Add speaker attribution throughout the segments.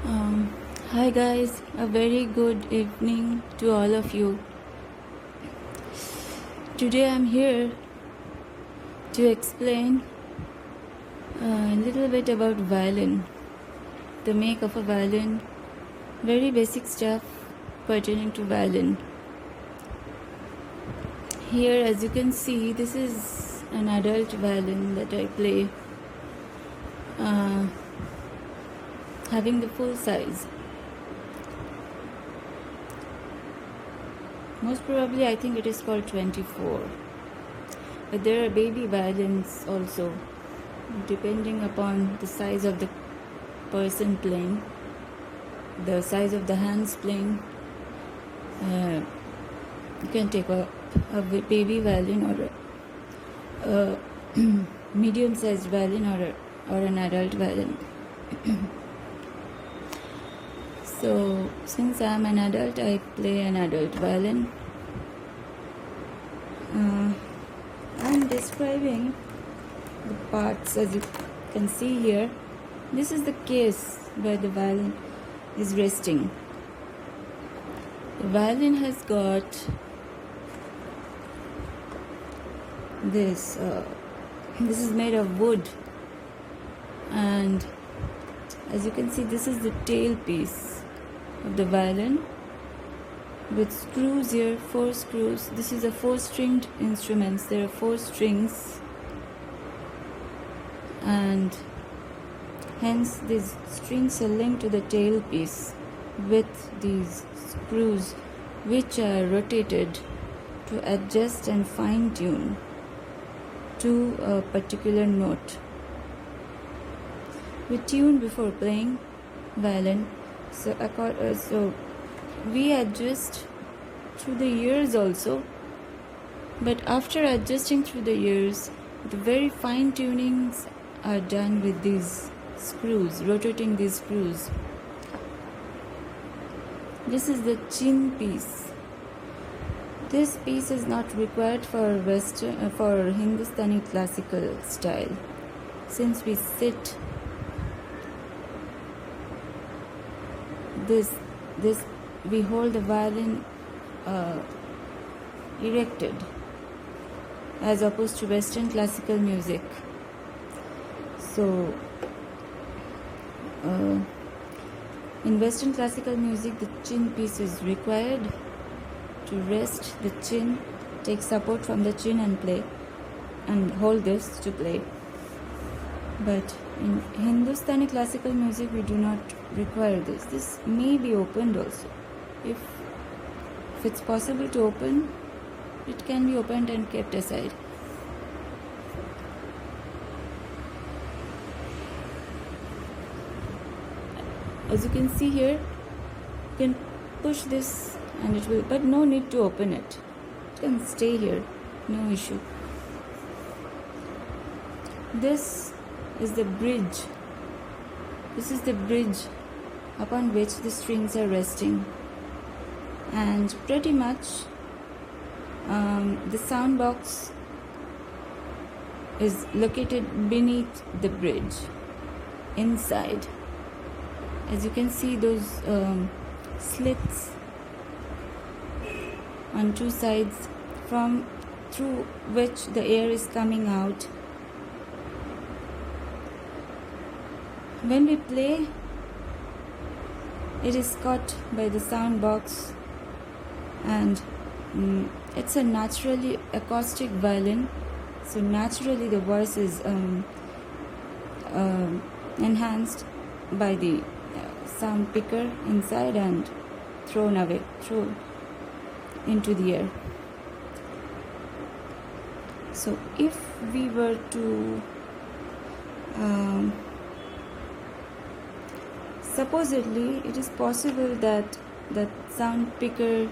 Speaker 1: Um, Hi guys, a very good evening to all of you. Today I'm here to explain a little bit about violin, the make of a violin, very basic stuff pertaining to violin. Here, as you can see, this is an adult violin that I play, having the full size. Most probably, I think it is called 24. But there are baby violins also, depending upon the size of the person playing, the size of the hands playing. You can take a baby violin or a medium-sized violin or an adult violin. So, since I am an adult, I play an adult violin. I'm describing the parts as you can see here. This is the case where the violin is resting. The violin has got this. This is made of wood, and as you can see, this is the tailpiece of the violin with screws here, 4 screws. This is a 4-stringed instrument. There are 4 strings, and hence these strings are linked to the tailpiece with these screws, which are rotated to adjust and fine-tune to a particular note. We tune before playing violin, so we adjust through the years also, but after adjusting through the years, the very fine tunings are done with these screws, rotating these screws. This is the chin piece. This piece is not required for for Hindustani classical style, since we sit we hold the violin erected, as opposed to Western classical music. So in Western classical music, the chin piece is required to rest the chin, take support from the chin and play, and hold this to play. But in Hindustani classical music, we do not require this. This may be opened also. If it's possible to open, it can be opened and kept aside. As you can see here, you can push this and it will, but no need to open it. It can stay here, no issue. This is the bridge. This is the bridge upon which the strings are resting, and pretty much the sound box is located beneath the bridge, inside. As you can see, those slits on 2 sides through which the air is coming out. When we play, it is caught by the sound box, and it's a naturally acoustic violin, so naturally the voice is enhanced by the sound picker inside and thrown into the air. So if we were to supposedly, it is possible that sound picker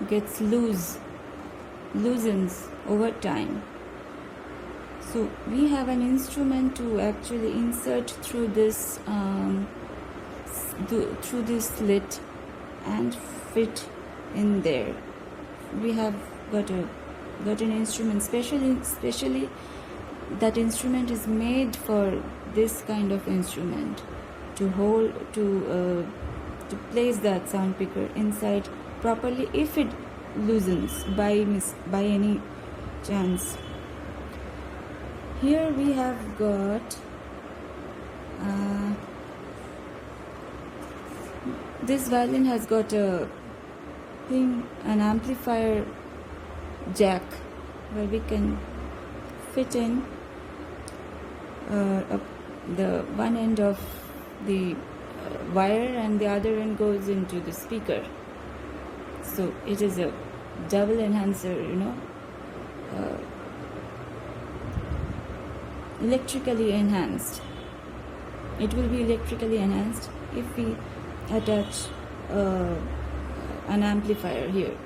Speaker 1: gets loosens over time. So we have an instrument to actually insert through this slit and fit in there. We have got an instrument, specially that instrument is made for this kind of instrument. to hold to place that sound picker inside properly if it loosens by any chance. Here we have got this violin has got an amplifier jack where we can fit in the one end of the wire and the other end goes into the speaker. So it is a double enhancer, electrically enhanced. It will be electrically enhanced if we attach an amplifier here.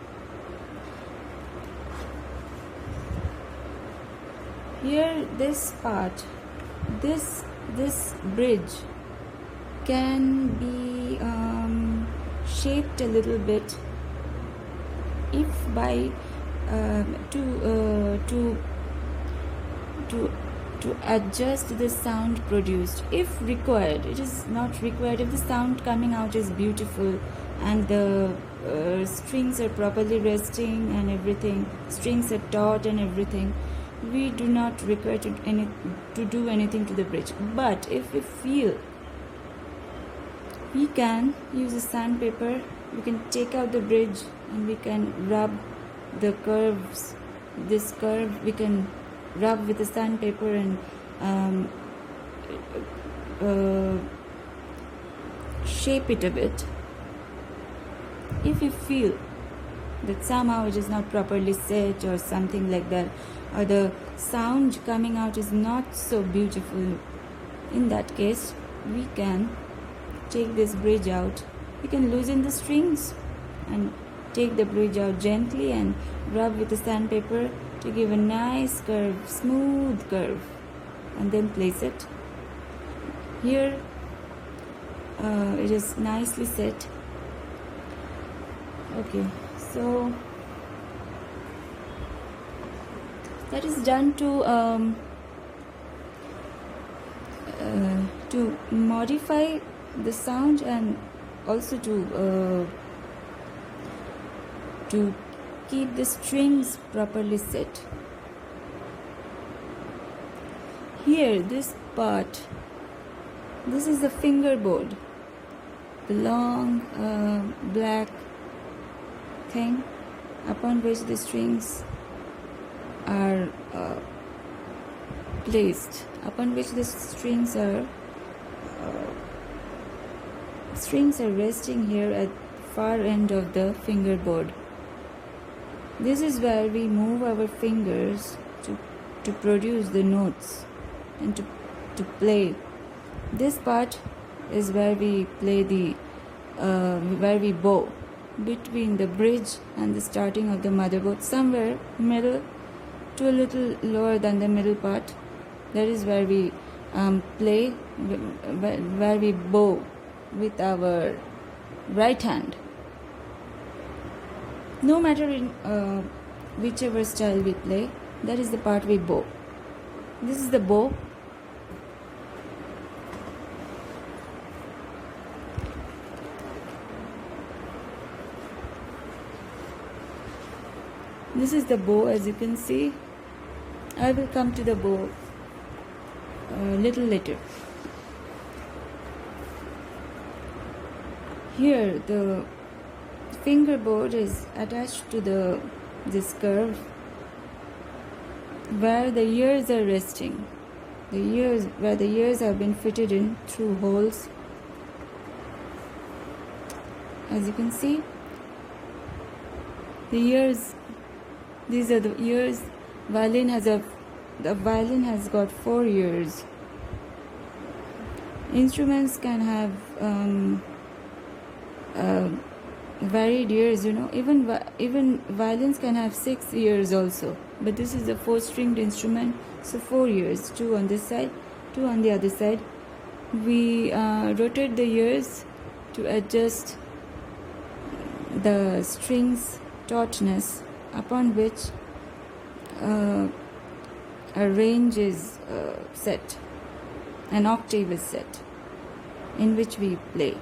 Speaker 1: Here, this part, this bridge can be shaped a little bit if by to adjust the sound produced if required. It is not required if the sound coming out is beautiful and the strings are properly resting and everything, strings are taut and everything. We do not require to do anything to the bridge. But if we feel, we can use a sandpaper. We can take out the bridge and we can rub the curves. This curve we can rub with the sandpaper and shape it a bit. If you feel that somehow it is not properly set or something like that, or the sound coming out is not so beautiful, in that case we can take this bridge out. We can loosen the strings and take the bridge out gently and rub with the sandpaper to give a nice curve, smooth curve, and then place it. Here it is nicely set. Okay, so that is done to modify the sound and also to keep the strings properly set. Here, this part, this is the fingerboard, the long black thing upon which the strings are placed, upon which the strings are resting here at far end of the fingerboard. This is where we move our fingers to produce the notes and to play. This part is where we play where we bow between the bridge and the starting of the motherboard, somewhere middle to a little lower than the middle part. That is where we play, where we bow with our right hand. No matter in whichever style we play, that is the part we bow. This is the bow. This is the bow, as you can see. I will come to the bow a little later. Here the fingerboard is attached to this curve where the ears are resting. Where the ears have been fitted in through holes. As you can see, the ears, these are the ears. The violin has got 4 ears. Instruments can have varied ears, even violins can have 6 ears also, but this is a 4-stringed instrument, so 4 ears, 2 on this side, 2 on the other side. We rotate the ears to adjust the strings tautness upon which a range is set, an octave is set. in which we play.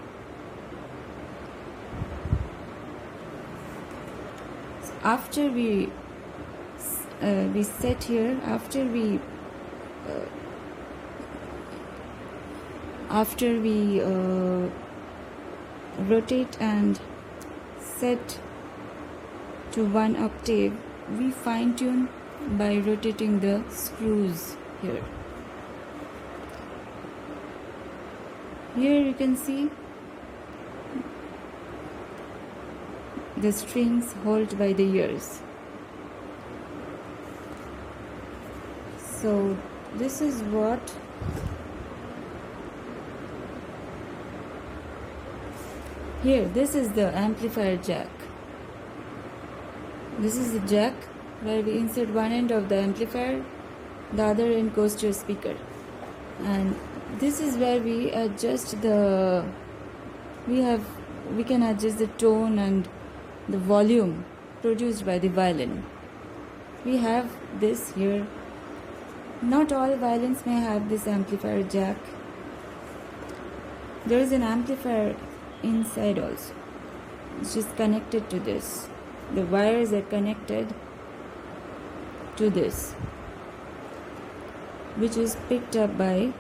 Speaker 1: So after we set here, after we rotate and set to 1 octave, we fine tune by rotating the screws here. Here you can see the strings held by the ears. So this is what here, this is the amplifier jack. This is the jack where we insert one end of the amplifier, the other end goes to a speaker, and this is where we adjust the we can adjust the tone and the volume produced by the violin. We have this here. Not all violins may have this amplifier jack. There is an amplifier inside also, which is connected to this. The wires are connected to this, which is picked up by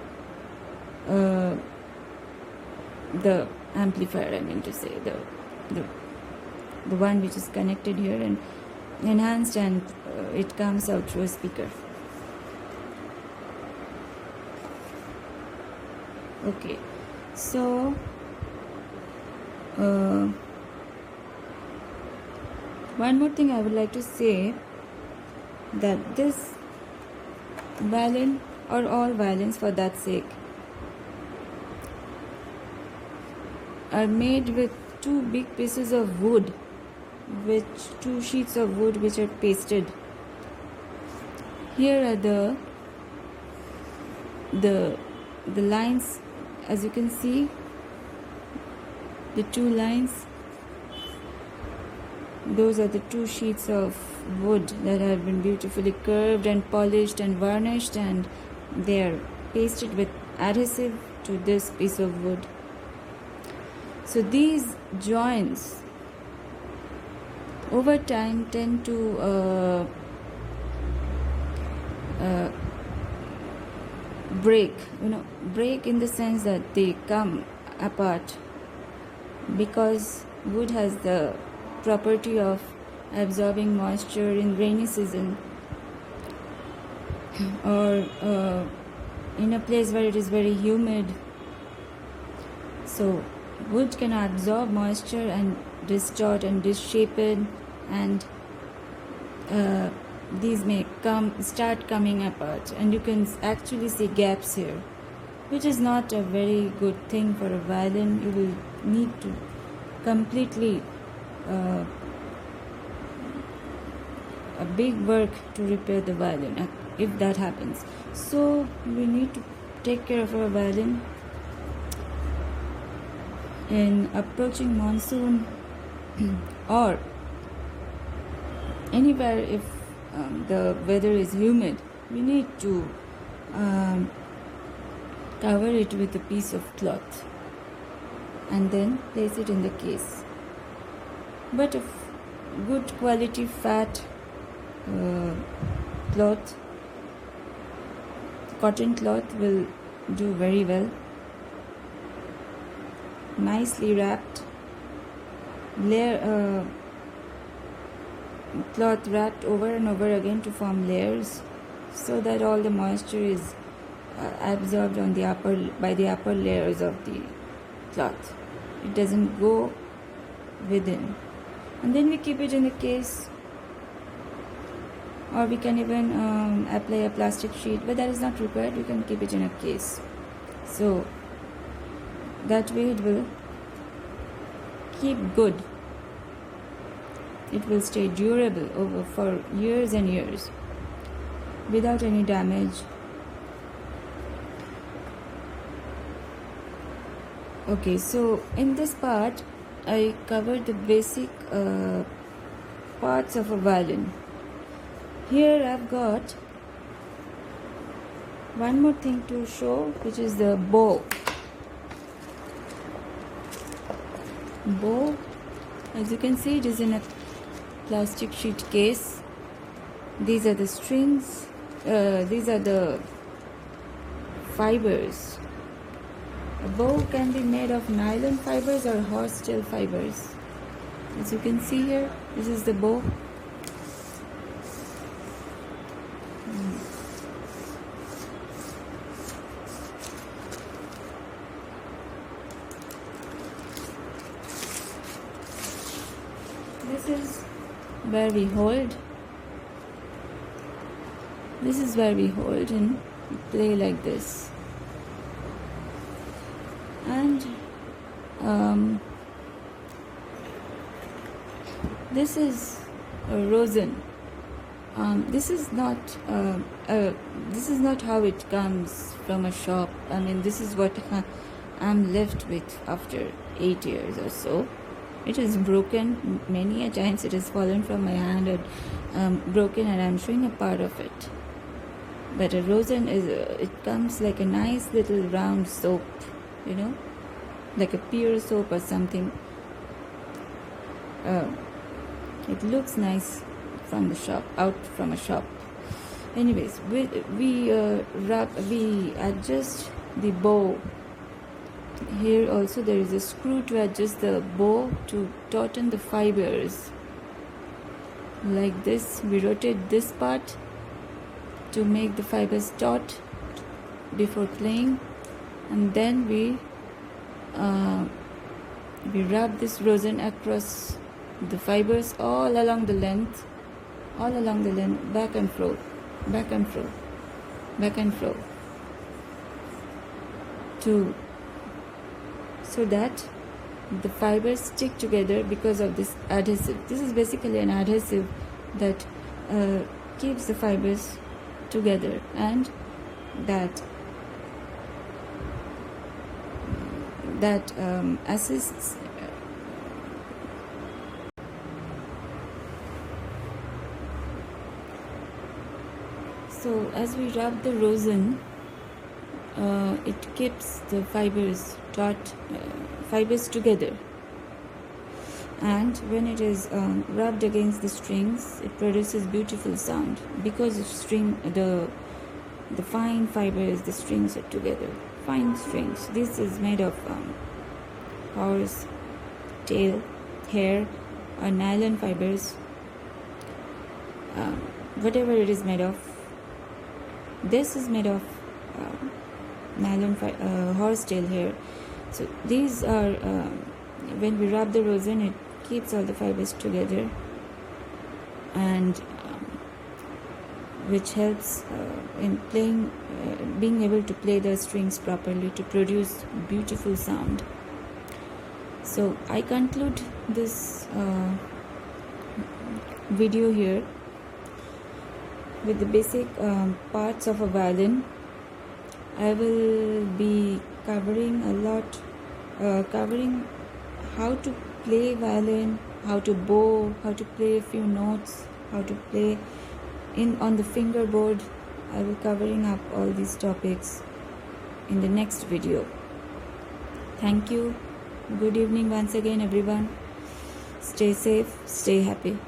Speaker 1: the amplifier, I mean to say, the one which is connected here and enhanced, and it comes out through a speaker. Okay, so one more thing I would like to say, that this violin, or all violins for that sake, are made with two big pieces of wood, two sheets of wood which are pasted. Here are the lines, as you can see, the two lines. Those are the two sheets of wood that have been beautifully curved and polished and varnished, and they are pasted with adhesive to this piece of wood. So these joints over time tend to break in the sense that they come apart, because wood has the property of absorbing moisture in rainy season, or in a place where it is very humid. So wood can absorb moisture and distort and disshapen, and these may start coming apart, and you can actually see gaps here, which is not a very good thing for a violin. You will need to completely a big work to repair the violin if that happens. So we need to take care of our violin in approaching monsoon or anywhere if the weather is humid. We need to cover it with a piece of cloth and then place it in the case. But a good quality fat cloth, cotton cloth, will do very well. Nicely wrapped, cloth wrapped over and over again to form layers, so that all the moisture is absorbed on by the upper layers of the cloth. It doesn't go within. And then we keep it in the case, or we can even apply a plastic sheet, but that is not required. We can keep it in a case, so that way it will keep good. It will stay durable for years and years without any damage. Okay, so in this part I covered the basic parts of a violin. Here I've got one more thing to show, which is the bow. bow. As you can see, it is in a plastic sheet case. These are the strings. These are the fibers. A bow can be made of nylon fibers or horsetail fibers. As you can see here, this is the bow. This is where we hold. This is where we hold and play like this. And this is a rosin. This is not how it comes from a shop. I mean, this is what I'm left with after 8 years or so. It is broken many a times. It has fallen from my hand and broken, and I'm showing a part of it. But a rosin is it comes like a nice little round soap, you know, like a pure soap or something. It looks nice from the shop, out from a shop. Anyways, we adjust the bow. Here also there is a screw to adjust the bow to tauten the fibers. Like this, we rotate this part to make the fibers taut before playing, and then we rub this rosin across the fibers all along the length, back and forth, so that the fibers stick together because of this adhesive. This is basically an adhesive that keeps the fibers together, and that assists so as we rub the rosin, it keeps the fibers together, and when it is rubbed against the strings, it produces beautiful sound because the fine fibers, the strings are together, fine strings. This is made of horse tail hair or nylon fibers, whatever it is made of. This is made of nylon horsetail hair. So these are when we rub the rosin, it keeps all the fibers together, and which helps in playing, being able to play the strings properly to produce beautiful sound. So I conclude this video here with the basic parts of a violin. I will be covering how to play violin, how to bow, how to play a few notes, how to play on the fingerboard. I will covering up all these topics in the next video. Thank you. Good evening once again, everyone. Stay safe, stay happy.